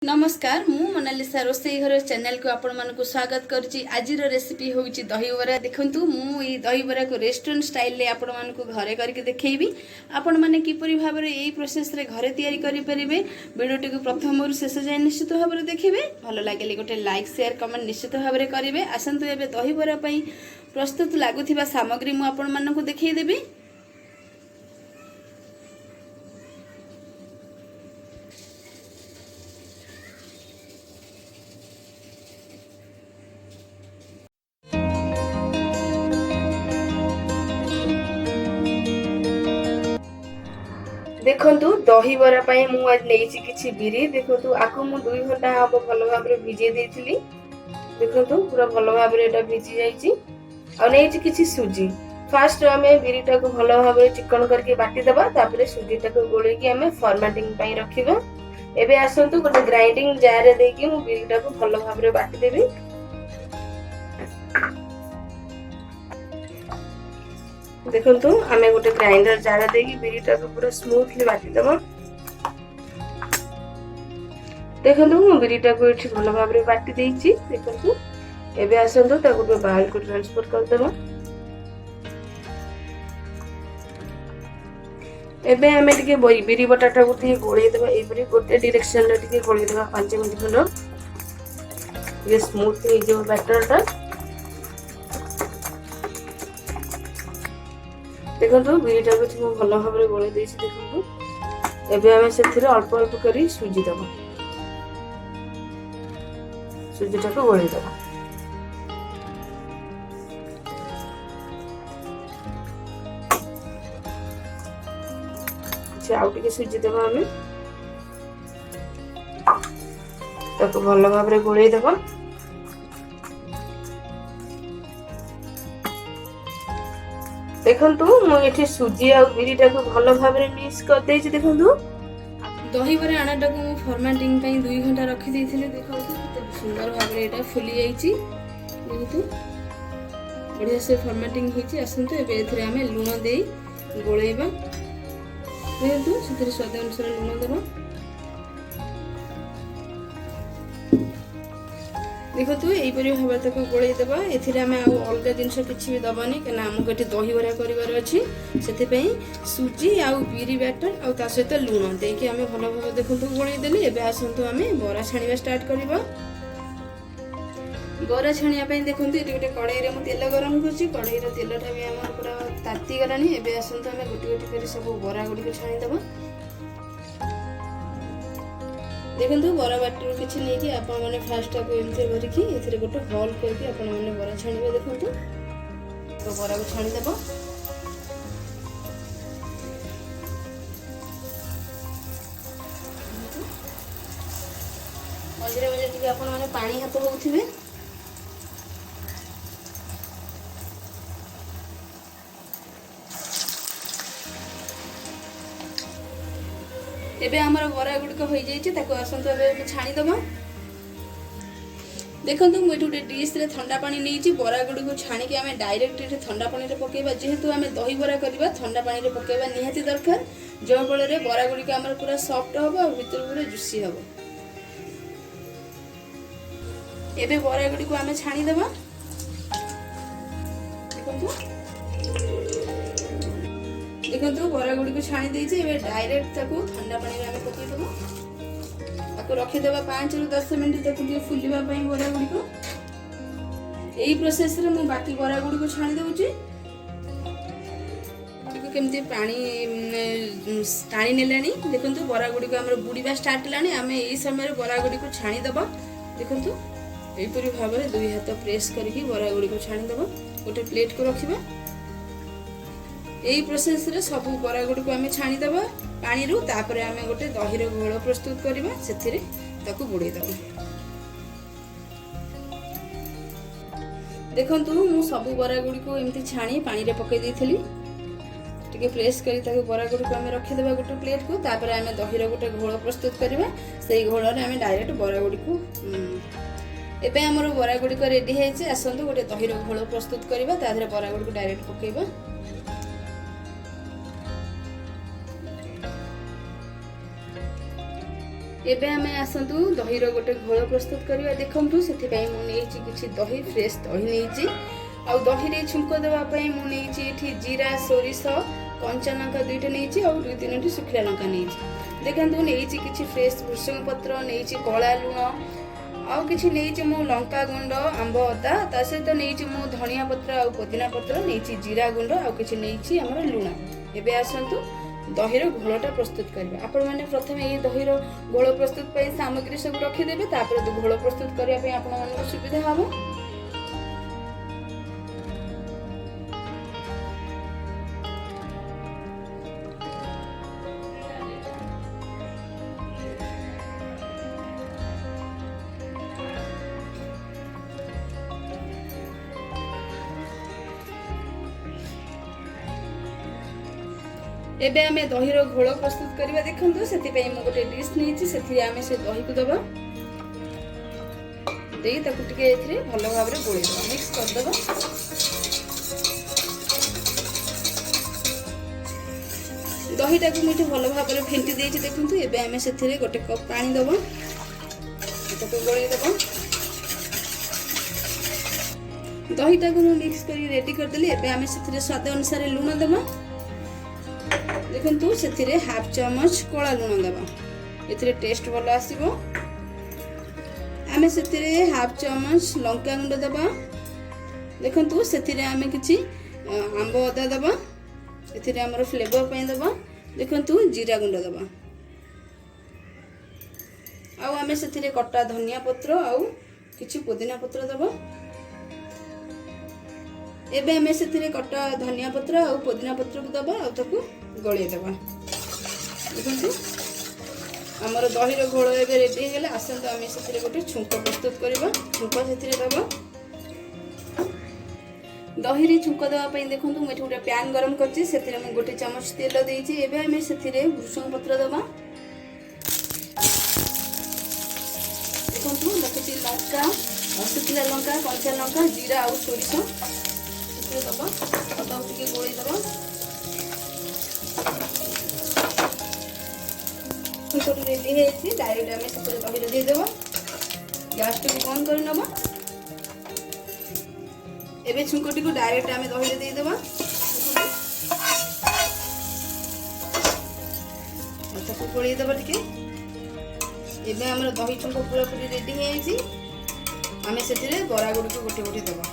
नमस्कार मु मोनालिसा रोसई घर चैनल को आपण मानक स्वागत करछि। आज रेसिपी होउछि दही बरा। देखंतु मु ई दही बरा को रेस्टोरेंट स्टाइल रे आपण मानक घरे करके देखैबी। आपण माने किपरि भाबरे एई प्रोसेस रे घरे तयारी करि परिबे। वीडियोटी को प्रथम रु शेष जाय निश्चित भाबरे देखिबे। भलो लागले गोटे लाइक शेयर कमेंट निश्चित भाबरे करिवे। आसंतु एबे दही बरा पई प्रस्तुत लागुथिबा सामग्री मु आपण मानक देखै देबी। देखंतु दही बरा पई मु आज नेइछि किछि बिरी। देखंतु आकु मु 2 घंटा हम भलो भाबरे भिजे देइथिली। देखंतु पूरा भलो भाबरे एटा भिजी जाइछि। आ नेइछि किछि सुजी। फर्स्ट हमें बिरीटा को भलो भाबरे चिकन करके बाटी देबा। तापरे सुजीटा को गोळै कि हमें फॉर्मेटिंग पई रखिबा। एबे आसंतु गोटे ग्राइंडिंग जार रे देकी मु बिरीटा को भलो भाबरे बाटी देबी। देखंतु आमे गोटे ग्राइंडर जार देकी बिरीटा को पूरा स्मूथली बाटी देबा। देखंतु मु बिरीटा को एठी भलो भाबरे बाटी देइछि। देखंतु एबे आसंतु ताको गोटे बाउल को ट्रांसफर कर देबा। एबे हमें टिके बिरी बटाटा को टिके गोळै देबा। एबरी गोटे डायरेक्शन रे टिके गोळै देबा 5 मिनिट खंड। ये स्मूथ हे जो बैटरटा। देखंतु बिरीटा को भलो भाबरे गोळै देइछि। देखंतु एबे हमें सेथिरे अल्प अल्प करी सुजी देबा। सुजीटा को गोळै देबा। आउ टिके सुजी देबा। हमें ताको भलो भाबरे गोळै देबा। देखंतु मु एठी सुजी आ बिरीटा को भलो भाबरे मिक्स कर देइछि। देखंतु दही बरा आणाटा को मु फॉर्मेटिंग पई 2 घंटा रखि देइथिले। देखंतु केते सुंदर भाबरे एटा फुली जाइछि। देखंतु बढ़िया से फॉर्मेटिंग हिछि। आसंतु एबे एथिरे हमें लूण देई गोळैबा। देखंतु सेथिरे स्वाद अनुसार लूण देबा। देखंतु एई परि भाबरे तको गोळै देबा। एथिरे हमें आ अलगा जिंस किछि भी दबानी केना हमको एठी दही बरा करिवार अछि। सेति पई सुजी आ बिरी बैटर आ ता सहित लूण देकी हमें भलो भाबरे देखंतु गोळै देली। एबे आसंतु हमें बरा छाणीबा स्टार्ट करबा। बरा छाणिया पई देखंतु एठी गोटे कढाई रे मु तेल गरम करछि। कढाई रे तेलटा भी हमर पूरा ताती गलानी। एबे आसंतु हमें गोटी गोटी करी सब बरा गुडी को छाणी देबा। देखंतु बरा बाटर किछि नै कि आपण माने फास्ट को एमते भरि कि एथिरे गोटे होल करके आपण माने बरा छाणीबे। देखंतु तो बरा को छाणी देबो। मझरे मझरे कि आपण माने पानी हाथ होउथिबे। एबे हमर बरा गुडी को होई जाई छै। ताको आसंतु एबे छाणी देबो। देखंतु मु एठु डिश रे ठंडा पानी नै छी। बरा गुडी को छाणी के हमें डायरेक्ट एठे ठंडा पानी रे पकेबा। जेहेतु हमें दही बरा करबा ठंडा पानी रे पकेबा निहाती दरकार। जो बळे रे बरा गुडी का हमर पूरा सॉफ्ट होबो और भीतर पूरा जुसी होबो। एबे बरा गुडी को हमें छाणी देबा। देखंतु बरा गुडी को छाणी देइ छै। एबे डायरेक्ट ताको ठंडा पानी रे हमें पके देबो। ताको रखि देबा 5 रु 10 मिनिट तक जे फुलिबा पई बरा गुडी को। एई प्रोसेस रे मु बाकी बरा गुडी को छाणी देउची। देखो केमती पानी टाणी नेलानी। देखंतु बरा गुडी को हमर बुडीबा स्टार्ट लानी। हमें एई समय रे बरा गुडी को छाणी देबा। देखंतु एई परि भाबरे दुई हाथ प्रेस करके बरा गुडी को छाणी देबा। गोटे प्लेट को रखिबा। एई प्रोसेस रे सब बरा गुडी को हमें छाणी देबा पानी रु। तापरे हमें गोटे दही रो घोळ प्रस्तुत करबा। सेथिरे ताको बुडै देबा। देखंतु मु सब बरा गुडी को एमती छाणी पानी रे पकै देइथिली। टिके प्रेस करी ताको बरा गुडी को हमें रखि देबा गोटे प्लेट को। तापरे हमें दही रो गोटे घोळ प्रस्तुत करबा। सेई घोळ रे हमें डायरेक्ट बरा गुडी को एबे हमर बरा गुडी को रेडी हे छै। आसंतु गोटे दही रो घोळ प्रस्तुत करबा। ताधरे बरा गुडी को डायरेक्ट पकेबा। एबे आमे आसंतु दही रो गोटे घोल प्रस्तुत करबा देखंतु सेति पई मु नेइची किछि दही फ्रेश दही नेइची आ दही रे छुंको देबा पई मु नेइची एठी जीरा सोरिष कंचा लंका दुईटा नेइची आ दुई तीनटी सुखिला लंका नेइची देखंतु नेइची किछि फ्रेश भृषंग पत्र नेइची कळा लूण आ किछि नेइची मु लंका गुंड आंब अदा ता सहित नेइची मु धनिया पत्र आ पुदीना पत्र नेइची जीरा गुंड आ किछि नेइची हमर लूण एबे आसंतु दही घोलटा प्रस्तुत करबा आपण माने प्रथमे ये दही घोल प्रस्तुत पई सामग्री सब रखि देबे तापर घोल प्रस्तुत करिया पई आपण मानको सुविधा हबो। एबे आमे दही घोल प्रस्तुत करबा देखंतु सेति पई मु गोटे डिश नेछि सेति आमे से दही को दबा देई ताकु टिके एथिरे भलो भाबरे गोळी दबा मिक्स कर दबा दहीटा को मुझे भलो भाबरे फेंटी देछि देखंतु एबे आमे सेथिरे गोटे कप पानी दबा ताकु गोळी दबा दहीटा को मिक्स करी रेडी कर देली एबे आमे सेथिरे स्वाद अनुसार लूण दबा देखंतु सेथिरे हाफ चम्मच कळा लूण दबा एथिरे टेस्ट भलो आसीबो आमे सेथिरे हाफ चम्मच लंका गुंड दबा देखंतु सेथिरे आमे किछि आंब अदा दबा एथिरे हमर फ्लेवर पय दबा देखंतु जीरा गुंड दबा आ आमे सेथिरे कटा धनिया पत्र आ किछि पुदीना पत्र दबा एबे आमे सेथिरे कटा धनिया पत्र आ पुदीना पत्र को दबा आ ताकू गळे दबा देखंतु हमर दही रो घोळ एबे रेडी हेला आसंत आमे सेथिरे गोटे छुंको प्रस्तुत करबा छुंको सेथिरे दबा दही रे छुंको दबा पई देखंतु मैं गोटे पैन गरम करछि सेथिरे मैं गोटे चम्मच तेल देइछि एबे आमे सेथिरे भृषंग पत्र दबा देखंतु लकटी लंका सुखिला लंका कंचा लंका जीरा आ सोरिष सेथिरे दबा अदा टिके गोळी दबा छुंको रेडी हेछि डायरेक्ट आमे सेथिरे दही रे दे देबा गैस को बंद कर नबा एबे छुंकोटी को डायरेक्ट आमे दही रे दे देबा ताकू गोळी देबा टिके एबे हमर दही छुंको पूरा पूरी रेडी हेछि आमे सेथिरे बरा गुडी को गोटे गोटे देबा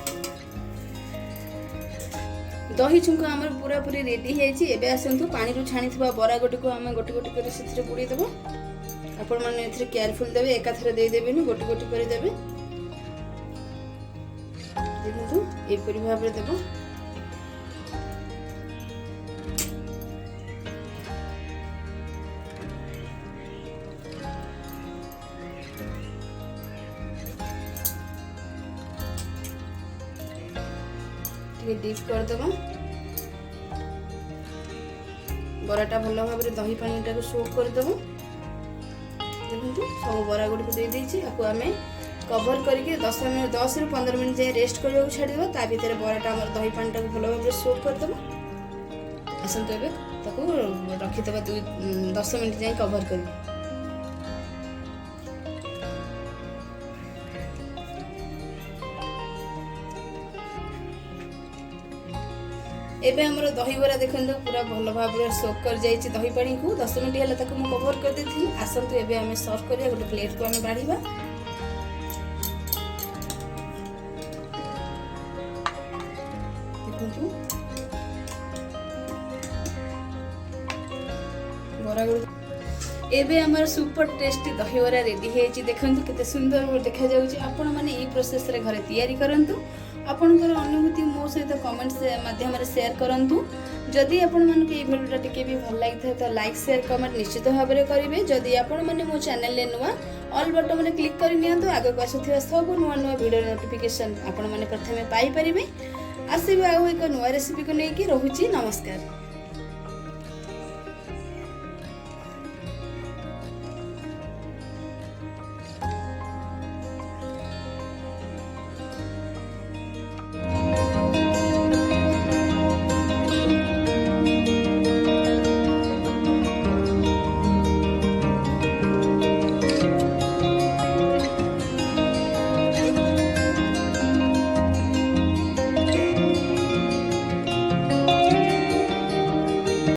दही छुंको हमर पूरा पूरी रेडी हेछि एबे आसंतु पानी रु छाणीथबा बरा गोटी को आमे गोटे गोटे कर सेथिरे बुडी देबा आपण माने एथिरे केयरफुल देबे एका थरे दे देबेनी गोटी गोटी कर देबे देखंतु ए परि भाबरे देबो टिके डीप कर देबो बराटा भलो भाबरे दही पानीटा को सोक कर देबो देखंतु सब बरा गुडी को दे देछि आकु आमे कवर करके 10 रु 15 मिनिट जाए रेस्ट करबा को छाडी देबो ता भीतर बराटा हमर दही पानीटा को भलो भाबरे सोक कर देबो आसंतो एबे ताकू रखि देबा 10 मिनिट जाए कवर करके एबे हमर दही बरा देखंतु पूरा भलो भाबरे सोक कर जाईछि दही पानी को 10 मिनिट हला ताकू म कवर कर देथि आसंतु एबे हमें सर्व करिया गोटे प्लेट को हमें बाढीबा देखंतु बरा गुडी एबे हमर सुपर टेस्टी दही बरा रेडी हेछि देखंतु केते सुंदर देखा जाउछि आपण माने ई प्रोसेस रे घरे तयारी करंतु आपनकर अनुभूति मो सहित कमेंट्स माध्यम रे शेयर करंतु जदि आपण मन के ई वीडियोटा टिके भी भल लागिथा तो लाइक शेयर कमेंट निश्चित भाव में करेंगे जदि आपण माने मो चैनल ले नुआ ऑल बटन में क्लिक कर नियंतु आगे को आसुथिबा सब नुआ नुआ वीडियो नोटिफिकेशन आपण माने प्रथमे पाई परिबे आसीबे आ एक नुआ रेसिपी को लेकी रहुची नमस्कार।